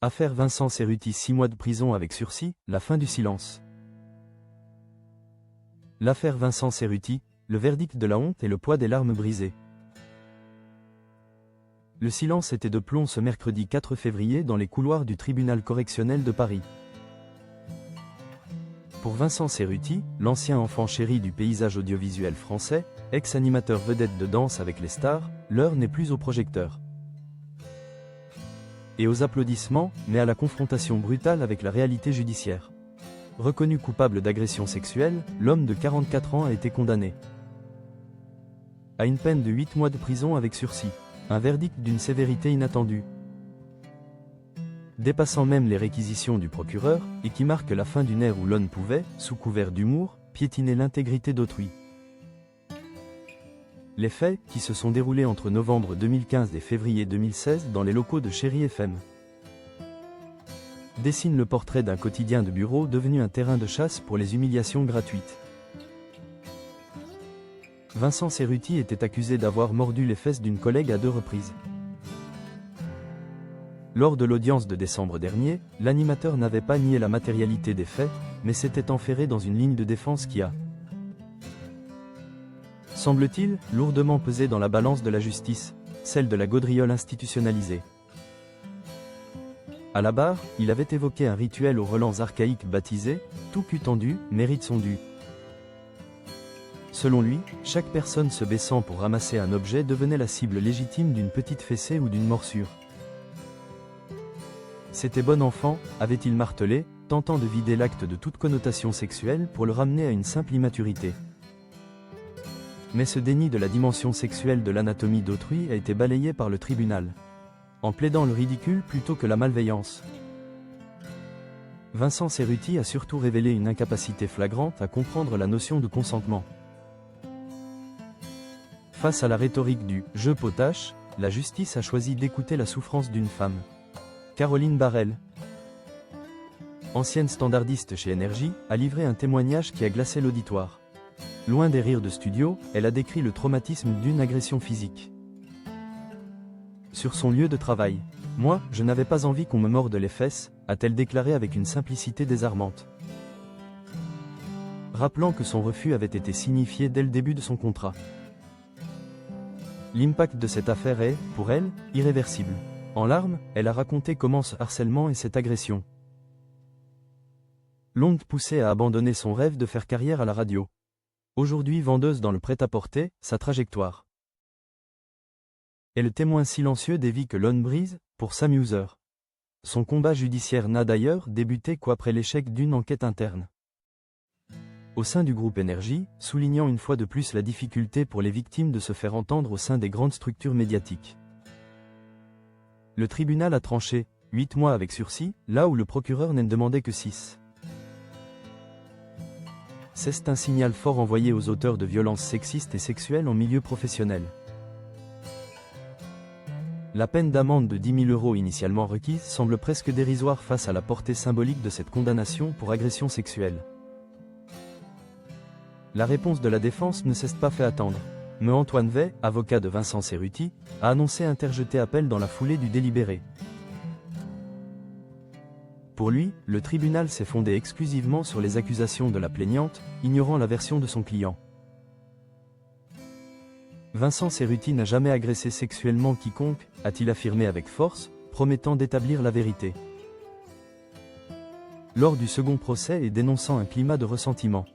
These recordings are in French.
Affaire Vincent Cerruti, 6 mois de prison avec sursis, la fin du silence. L'affaire Vincent Cerruti, le verdict de la honte et le poids des larmes brisées. Le silence était de plomb ce mercredi 4 février dans les couloirs du tribunal correctionnel de Paris. Pour Vincent Cerruti, l'ancien enfant chéri du paysage audiovisuel français, ex-animateur vedette de Danse avec les stars, l'heure n'est plus au projecteur et aux applaudissements, mais à la confrontation brutale avec la réalité judiciaire. Reconnu coupable d'agression sexuelle, l'homme de 44 ans a été condamné à une peine de 8 mois de prison avec sursis, un verdict d'une sévérité inattendue, dépassant même les réquisitions du procureur, et qui marque la fin d'une ère où l'on pouvait, sous couvert d'humour, piétiner l'intégrité d'autrui. Les faits, qui se sont déroulés entre novembre 2015 et février 2016 dans les locaux de Chéri FM, dessinent le portrait d'un quotidien de bureau devenu un terrain de chasse pour les humiliations gratuites. Vincent Cerruti était accusé d'avoir mordu les fesses d'une collègue à 2 reprises. Lors de l'audience de décembre dernier, l'animateur n'avait pas nié la matérialité des faits, mais s'était enferré dans une ligne de défense qui a, semble-t-il, lourdement pesé dans la balance de la justice, celle de la gaudriole institutionnalisée. À la barre, il avait évoqué un rituel aux relents archaïques baptisé « tout cul tendu, mérite son dû ». Selon lui, chaque personne se baissant pour ramasser un objet devenait la cible légitime d'une petite fessée ou d'une morsure. C'était bon enfant, avait-il martelé, tentant de vider l'acte de toute connotation sexuelle pour le ramener à une simple immaturité. Mais ce déni de la dimension sexuelle de l'anatomie d'autrui a été balayé par le tribunal, en plaidant le ridicule plutôt que la malveillance. Vincent Cerruti a surtout révélé une incapacité flagrante à comprendre la notion de consentement. Face à la rhétorique du « je potache », la justice a choisi d'écouter la souffrance d'une femme. Caroline Barel, ancienne standardiste chez Énergie, a livré un témoignage qui a glacé l'auditoire. Loin des rires de studio, elle a décrit le traumatisme d'une agression physique sur son lieu de travail. « Moi, je n'avais pas envie qu'on me morde les fesses », a-t-elle déclaré avec une simplicité désarmante, rappelant que son refus avait été signifié dès le début de son contrat. L'impact de cette affaire est, pour elle, irréversible. En larmes, elle a raconté comment ce harcèlement et cette agression l'ont poussée à abandonner son rêve de faire carrière à la radio. Aujourd'hui vendeuse dans le prêt-à-porter, sa trajectoire est le témoin silencieux des vies que l'on brise, pour Sam User. Son combat judiciaire n'a d'ailleurs débuté qu'après l'échec d'une enquête interne au sein du groupe Énergie, soulignant une fois de plus la difficulté pour les victimes de se faire entendre au sein des grandes structures médiatiques. Le tribunal a tranché, 8 mois avec sursis, là où le procureur n'en demandait que 6. C'est un signal fort envoyé aux auteurs de violences sexistes et sexuelles en milieu professionnel. La peine d'amende de 10 000 € initialement requise semble presque dérisoire face à la portée symbolique de cette condamnation pour agression sexuelle. La réponse de la défense ne s'est pas fait attendre. Mais Antoine Vey, avocat de Vincent Cerruti, a annoncé interjeter appel dans la foulée du délibéré. Pour lui, le tribunal s'est fondé exclusivement sur les accusations de la plaignante, ignorant la version de son client. Vincent Cerruti n'a jamais agressé sexuellement quiconque, a-t-il affirmé avec force, promettant d'établir la vérité lors du second procès et dénonçant un climat de ressentiment.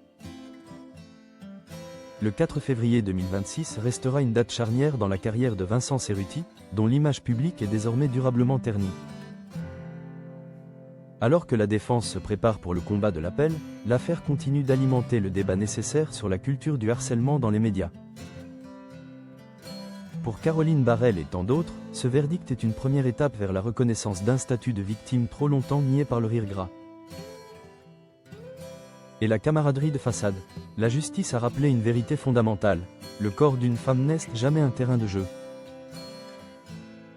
Le 4 février 2026 restera une date charnière dans la carrière de Vincent Cerruti, dont l'image publique est désormais durablement ternie. Alors que la défense se prépare pour le combat de l'appel, l'affaire continue d'alimenter le débat nécessaire sur la culture du harcèlement dans les médias. Pour Caroline Barel et tant d'autres, ce verdict est une première étape vers la reconnaissance d'un statut de victime trop longtemps nié par le rire gras et la camaraderie de façade. La justice a rappelé une vérité fondamentale. Le corps d'une femme n'est jamais un terrain de jeu.